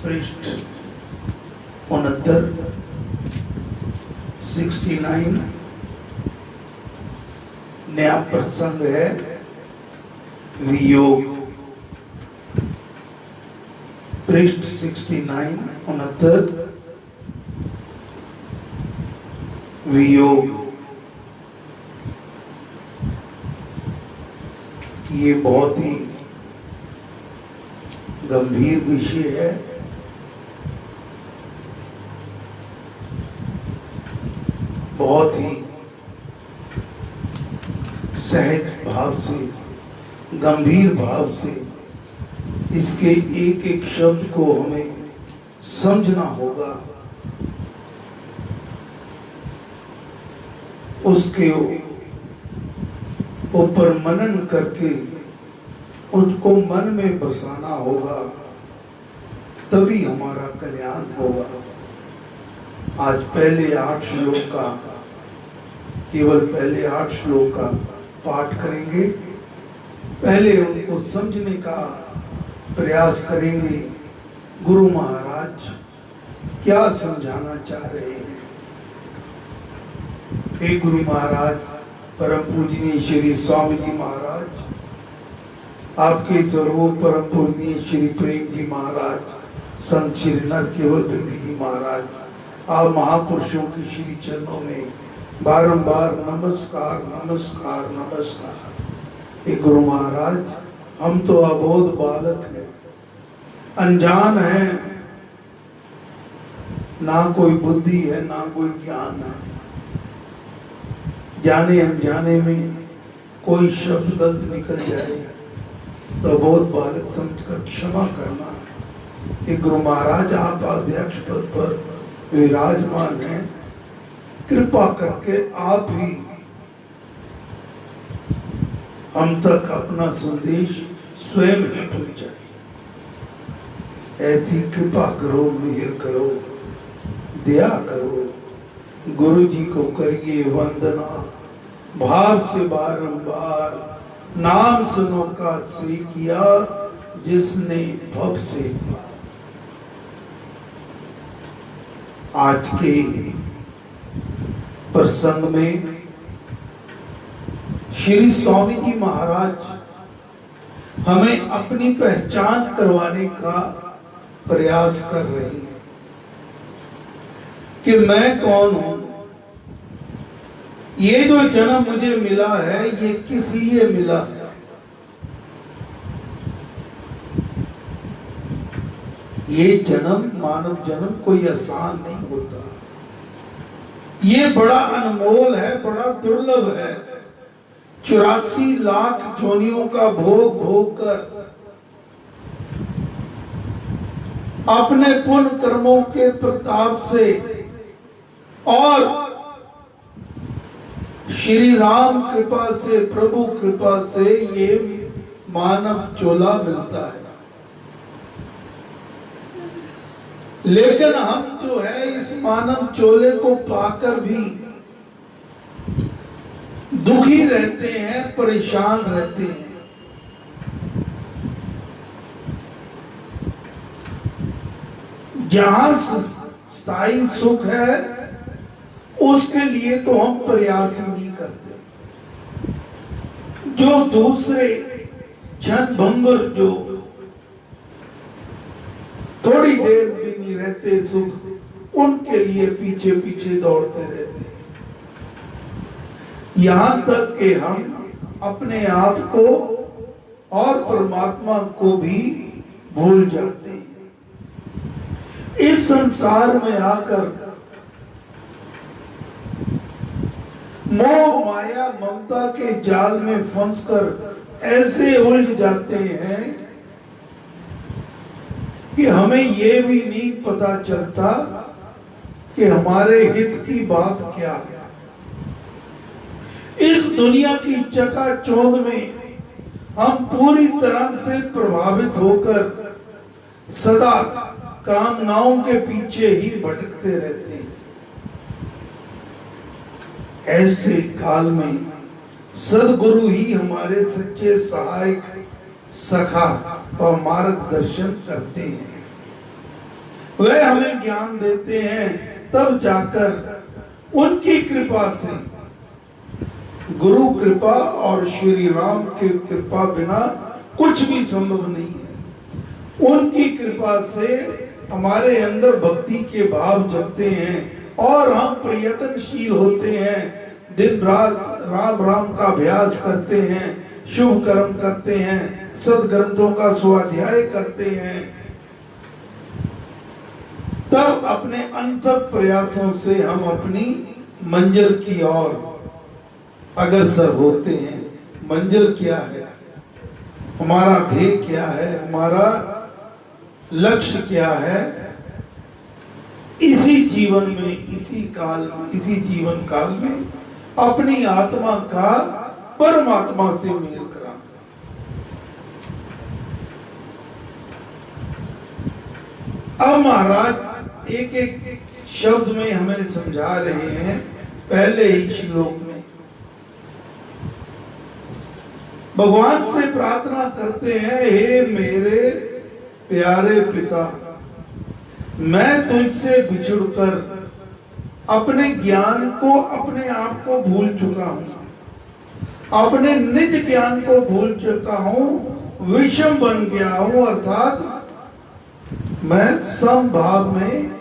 पृष्ठ 69 69 नया प्रसंग है वियोग। पृष्ठ 69 69 वियोग। ये बहुत ही गंभीर विषय है। बहुत ही सहज भाव से, गंभीर भाव से इसके एक एक शब्द को हमें समझना होगा। उसके ऊपर मनन करके उसको मन में बसाना होगा, तभी हमारा कल्याण होगा। आज पहले 8 श्लोक का, केवल पहले 8 श्लोक का पाठ करेंगे। पहले उनको समझने का प्रयास करेंगे। गुरु महाराज क्या समझाना चाह रहे हैं। हे गुरु महाराज, परम पूजनीय श्री स्वामी जी महाराज, आपके स्वरूप परम पूजनीय श्री प्रेम जी महाराज, संत श्री नर केवल बेदी जी महाराज, आप महापुरुषों की श्री चरणों में बारंबार नमस्कार नमस्कार नमस्कार। हे गुरु महाराज, हम तो अबोध बालक हैं, अनजान हैं, ना कोई बुद्धि है ना कोई ज्ञान है। जाने अनजाने में कोई शब्द गलत निकल जाए तो बहुत बालक समझकर क्षमा करना। कि गुरु महाराज, आप अध्यक्ष पद पर विराजमान हैं, कृपा करके आप ही हम तक अपना संदेश स्वयं ही पहुंचाए। ऐसी कृपा करो, मेहर करो, दया करो। गुरु जी को करिए वंदना, भाव से बारंबार, नाम सनोका से किया जिसने भव से किया। आज के प्रसंग में श्री स्वामी जी महाराज हमें अपनी पहचान करवाने का प्रयास कर रहे हैं कि मैं कौन हूं। ये जो जन्म मुझे मिला है, ये किस लिए मिला है। ये जन्म, मानव जन्म कोई आसान नहीं होता। ये बड़ा अनमोल है, बड़ा दुर्लभ है। 84 लाख जोनियों का भोग भोग कर अपने पुण्य कर्मों के प्रताप से और श्री राम कृपा से, प्रभु कृपा से ये मानव चोला मिलता है। लेकिन हम जो है इस मानव चोले को पाकर भी दुखी रहते हैं, परेशान रहते हैं। जहां स्थायी सुख है उसके लिए तो हम प्रयास ही नहीं करते। जो दूसरे क्षण भंगुर, जो थोड़ी देर भी नहीं रहते सुख, उनके लिए पीछे पीछे दौड़ते रहते हैं। यहां तक कि हम अपने आप को और परमात्मा को भी भूल जाते हैं। इस संसार में आकर मोह माया ममता के जाल में फंसकर ऐसे उलझ जाते हैं कि हमें यह भी नहीं पता चलता कि हमारे हित की बात क्या है। इस दुनिया की चकाचौंध में हम पूरी तरह से प्रभावित होकर सदा कामनाओं के पीछे ही भटकते रहते हैं। ऐसे काल में सदगुरु ही हमारे सच्चे सहायक, सखा और मार्गदर्शन करते हैं। वह हमें ज्ञान देते हैं, तब जाकर उनकी कृपा से, गुरु कृपा और श्री राम की कृपा बिना कुछ भी संभव नहीं है। उनकी कृपा से हमारे अंदर भक्ति के भाव जगते हैं और हम प्रयत्नशील होते हैं, दिन रात राम राम का अभ्यास करते हैं, शुभ कर्म करते हैं, सदग्रंथों का स्वाध्याय करते हैं। तब अपने अनथक प्रयासों से हम अपनी मंजिल की ओर अग्रसर होते हैं। मंजिल क्या है, हमारा ध्येय क्या है, हमारा लक्ष्य क्या है, इसी जीवन में, इसी काल में, इसी जीवन काल में अपनी आत्मा का परमात्मा से मेल कराना। अब महाराज एक एक शब्द में हमें समझा रहे हैं। पहले ही श्लोक में भगवान से प्रार्थना करते हैं, हे मेरे प्यारे पिता, मैं तुझसे बिछुड़कर अपने ज्ञान को, अपने आप को भूल चुका हूं, अपने निज ज्ञान को भूल चुका हूं, विषम बन गया हूं, अर्थात मैं समभाव में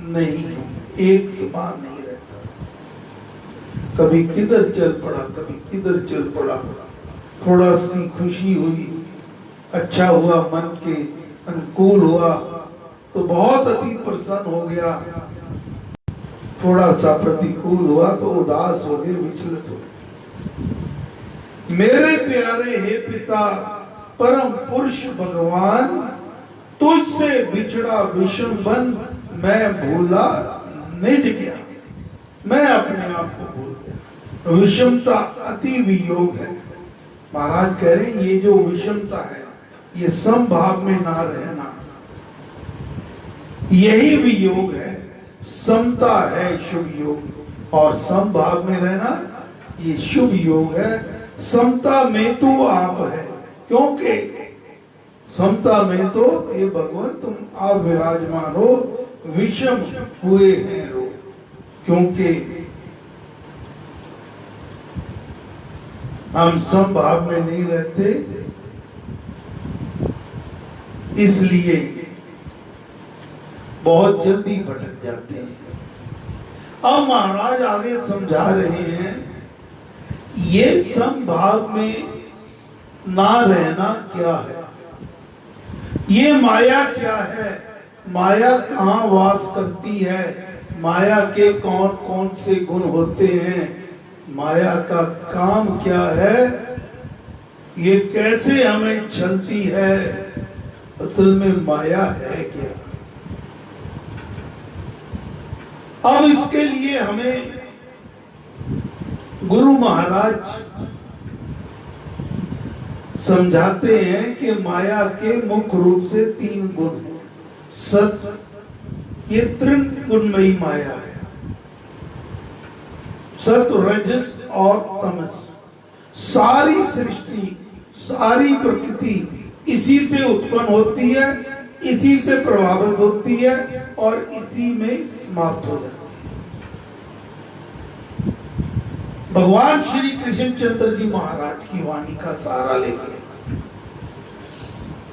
नहीं हूं, एक समान नहीं रहता। कभी किधर चल पड़ा, कभी किधर चल पड़ा। थोड़ा सी खुशी हुई, अच्छा हुआ, मन के अनुकूल हुआ तो बहुत अति प्रसन्न हो गया, थोड़ा सा प्रतिकूल हुआ तो उदास हो गए, विचलित हो गए। मेरे प्यारे हे पिता, परम पुरुष भगवान, तुझसे बिछड़ा विषम बन मैं भूला निज गया, मैं अपने आप को भूल गया। विषमता अति वियोग है। महाराज कह रहे हैं ये जो विषमता है, ये समभाव में ना रहना, यही वियोग है। समता है शुभ योग और समभाव में रहना ये शुभ योग है। समता में तो आप है, क्योंकि समता में तो हे भगवान तुम आप विराजमान हो, विषम हुए हैं रो, क्योंकि हम समभाव में नहीं रहते, इसलिए बहुत जल्दी भटक जाते हैं। अब महाराज आगे समझा रहे हैं, ये समभाव में ना रहना क्या है, ये माया क्या है, माया कहाँ वास करती है, माया के कौन कौन से गुण होते हैं, माया का काम क्या है, ये कैसे हमें छलती है, असल में माया है क्या। अब इसके लिए हमें गुरु महाराज समझाते हैं कि माया के मुख्य रूप से 3 गुण हैं। सत्य, ये त्रिगुणमयी माया है। सत्व, रजस और तमस। सारी सृष्टि, सारी प्रकृति इसी से उत्पन्न होती है, इसी से प्रभावित होती है और इसी में समाप्त हो जाती है। भगवान श्री कृष्ण चंद्र जी महाराज की वाणी का सहारा लेंगे।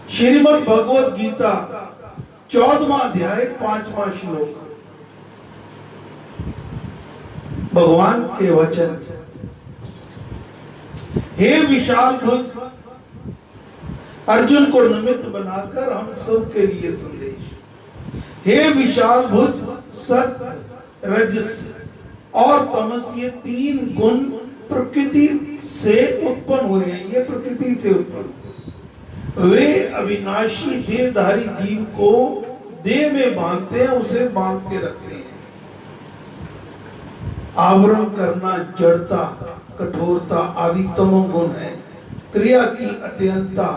श्रीमद् भगवत गीता 14वां अध्याय 5वां श्लोक, भगवान के वचन। हे विशाल भुज, अर्जुन को निमित्त बनाकर हम सब के लिए संदेश। हे विशाल भुज, सत्य, रजस और तमस, ये 3 गुण प्रकृति से उत्पन्न हुए हैं, ये प्रकृति से उत्पन्न। वे अविनाशी देहधारी जीव को देह में बांधते हैं, उसे बांध के रखते हैं। आवरण करना जड़ता, कठोरता आदि तमोगुण है। क्रिया की अत्यंतता,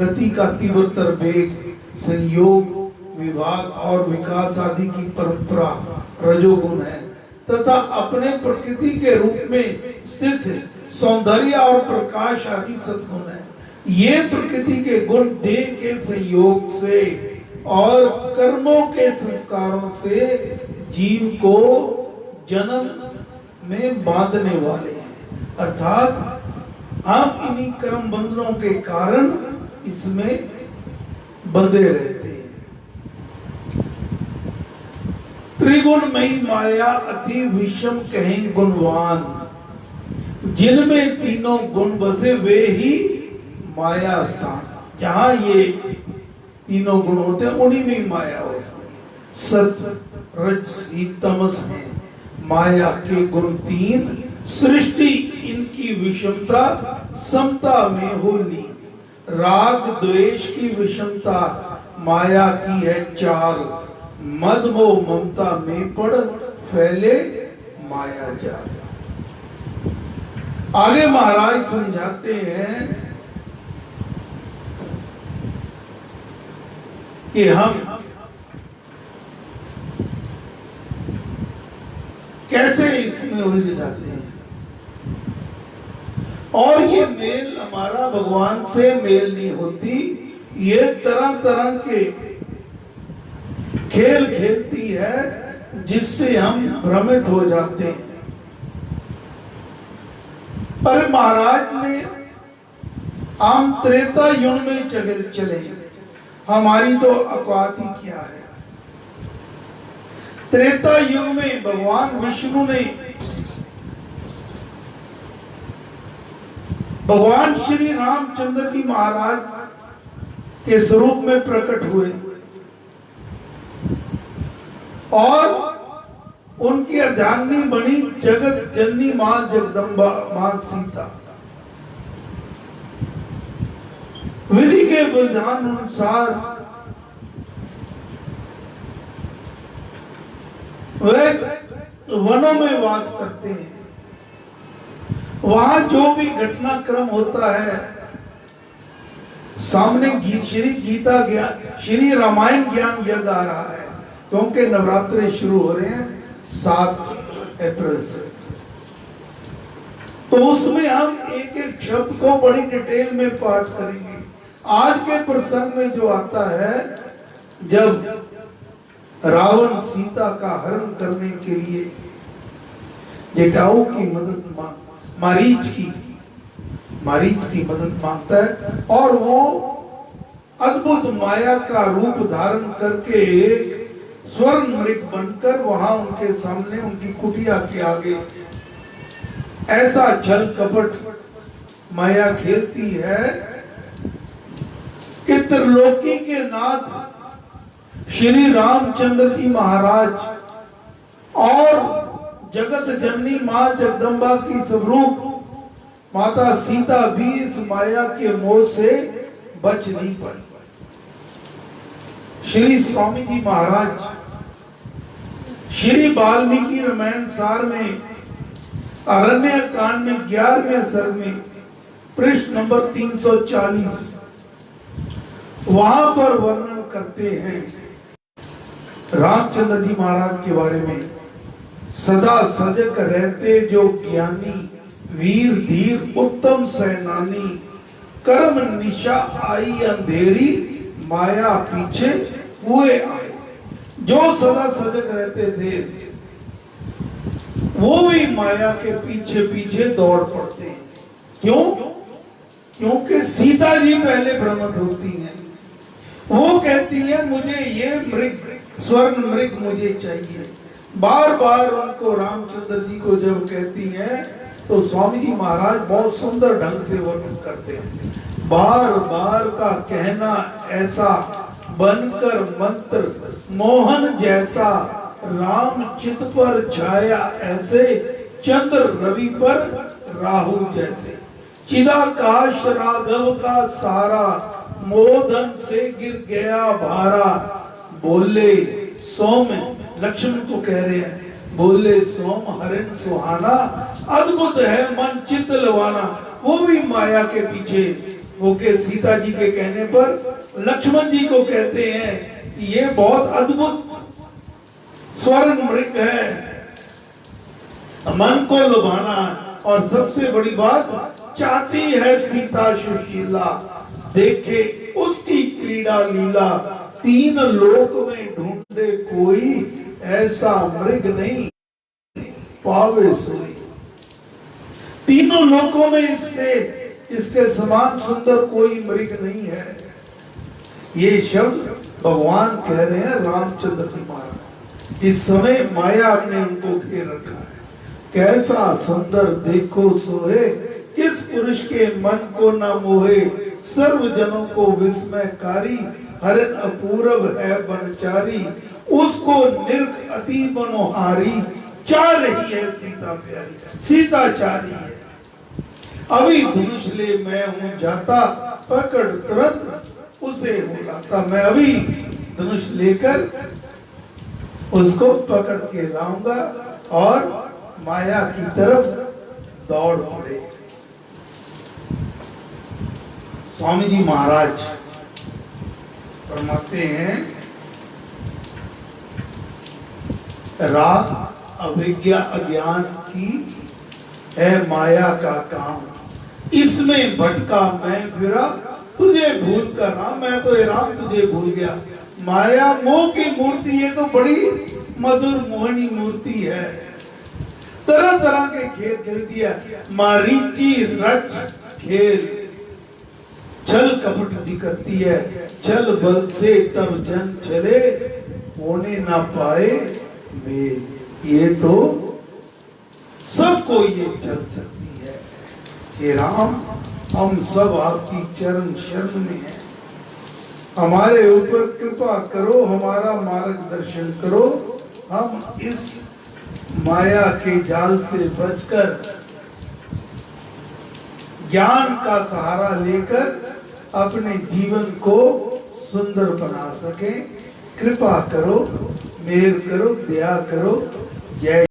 गति का तीव्रतर वेग, संयोग, विभाग और विकास आदि की परंपरा रजोगुण है। तथा अपने प्रकृति के रूप में स्थित सौंदर्य और प्रकाश आदि सद्गुण है। ये प्रकृति के गुण देह के संयोग से और कर्मों के संस्कारों से जीव को जन्म में बांधने वाले हैं। अर्थात हम इन्हीं कर्म बंधनों के कारण इसमें बंधे रहते हैं। त्रिगुणमयी माया अति विषम कहें गुणवान, जिनमें तीनों गुण बसे वे ही माया स्थान। जहां ये तीनों गुण होते हैं उन्हीं में माया बसती है। सत्व रजसी तमस है माया के गुण तीन, सृष्टि इनकी विषमता समता में हो लीन। राग द्वेष की विषमता माया की है चाल, मद मोह ममता में पड़ फैले माया जाल। आगे महाराज समझाते हैं कि हम कैसे इसमें उलझ जाते हैं और ये मेल हमारा भगवान से मेल नहीं होती। ये तरह तरह के खेल खेलती है जिससे हम भ्रमित हो जाते हैं। पर महाराज ने हम त्रेता युग में चले, हमारी तो औकात ही क्या है। त्रेता युग में भगवान विष्णु ने भगवान श्री रामचंद्र जी महाराज के स्वरूप में प्रकट हुए और उनकी अर्धांगिनी बनी जगत जननी मां जगदम्बा मां सीता। विधि के विधान अनुसार वे वनों में वास करते हैं। वहां जो भी घटनाक्रम होता है सामने श्री गीता ज्ञान श्री रामायण ज्ञान यज्ञ आ रहा है, क्योंकि नवरात्रे शुरू हो रहे हैं 7 अप्रैल से। तो उसमें हम एक एक शब्द को बड़ी डिटेल में पाठ करेंगे। आज के प्रसंग में जो आता है, जब रावण सीता का हरण करने के लिए जटायु की मदद मारीच की मदद मांगता है और वो अद्भुत माया का रूप धारण करके एक स्वर्ण मृग बनकर वहां उनके सामने उनकी कुटिया के आगे ऐसा छल कपट माया खेलती है कि त्रिलोकी के नाथ श्री रामचंद्र जी महाराज और जगत जननी मां जगदम्बा की स्वरूप माता सीता भी इस माया के मोह से बच नहीं पाई। श्री स्वामी जी महाराज श्री वाल्मीकि रामायण सार में अरण्य कांड में 11वें सर्ग में पृष्ठ नंबर 340 वहां पर वर्णन करते हैं रामचंद्र जी महाराज के बारे में। सदा सजग रहते जो ज्ञानी, वीर धीर उत्तम सेनानी, कर्म निशा आई अंधेरी, माया पीछे हुए आए। जो सदा सजग रहते थे वो भी माया के पीछे पीछे दौड़ पड़ते हैं। क्यों? क्योंकि सीता जी पहले भ्रमित होती हैं। वो कहती है मुझे ये मृग स्वर्ण मृग मुझे चाहिए। बार बार उनको रामचंद्र जी को जब कहती हैं तो स्वामी जी महाराज बहुत सुंदर ढंग से वर्णन करते हैं। बार बार का कहना ऐसा बनकर मंत्र मोहन जैसा, राम चित पर छाया ऐसे, चंद्र रवि पर राहु जैसे, चिदाकाश राघव का सारा, मोदन से गिर गया भारा। बोले सोम, लक्ष्मण को कह रहे हैं, बोले सोम हरिण सुहाना, अद्भुत है मन चित लवाना। वो भी माया के पीछे होके सीता जी के कहने पर लक्ष्मण जी को कहते हैं कि ये बहुत अद्भुत स्वर्ण मृग है, मन को लुभाना। और सबसे बड़ी बात, चाहती है सीता सुशीला, देखे उसकी क्रीड़ा लीला, तीन लोक में ढूंढे कोई, ऐसा मृग नहीं पावे सोई। तीनों लोकों में इसके समान सुंदर कोई मृग नहीं है। ये शब्द भगवान कह रहे हैं रामचंद्र जी महाराज। इस समय माया ने उनको घेर रखा है। कैसा सुंदर देखो सोहे, किस पुरुष के मन को न मोहे, सर्व जनों को विस्मयकारी, हरिण अपूर्व है बनचारी, उसको निर्ख अति मनोहारी, चाह रही है सीता प्यारी, सीता चाह रही है। अभी धनुष ले मैं हूं जाता, पकड़ तुरंत उसे हो लाता। मैं अभी धनुष लेकर उसको पकड़ के लाऊंगा और माया की तरफ दौड़ पड़े। स्वामी जी महाराज फरमाते हैं, रात अविज्ञा अज्ञान की है माया का काम, इसमें भटका मैं फिरा, तुझे भूल कर राम, मैं तो ये राम तुझे भूल गया। माया मोह की मूर्ति, ये तो बड़ी मधुर मोहनी मूर्ति है। तरह तरह के खेल खेलती है, मारीची रच खेल, छल कपट भी करती है। छल बल से तब जन चले, होने ना पाए मेल। ये तो सबको ये चल सकती है कि राम, हम सब आपकी चरण शरण में हैं, हमारे ऊपर कृपा करो, हमारा मार्गदर्शन करो। हम इस माया के जाल से बचकर ज्ञान का सहारा लेकर अपने जीवन को सुंदर बना सके। कृपा करो, मेहर करो, दया करो। जय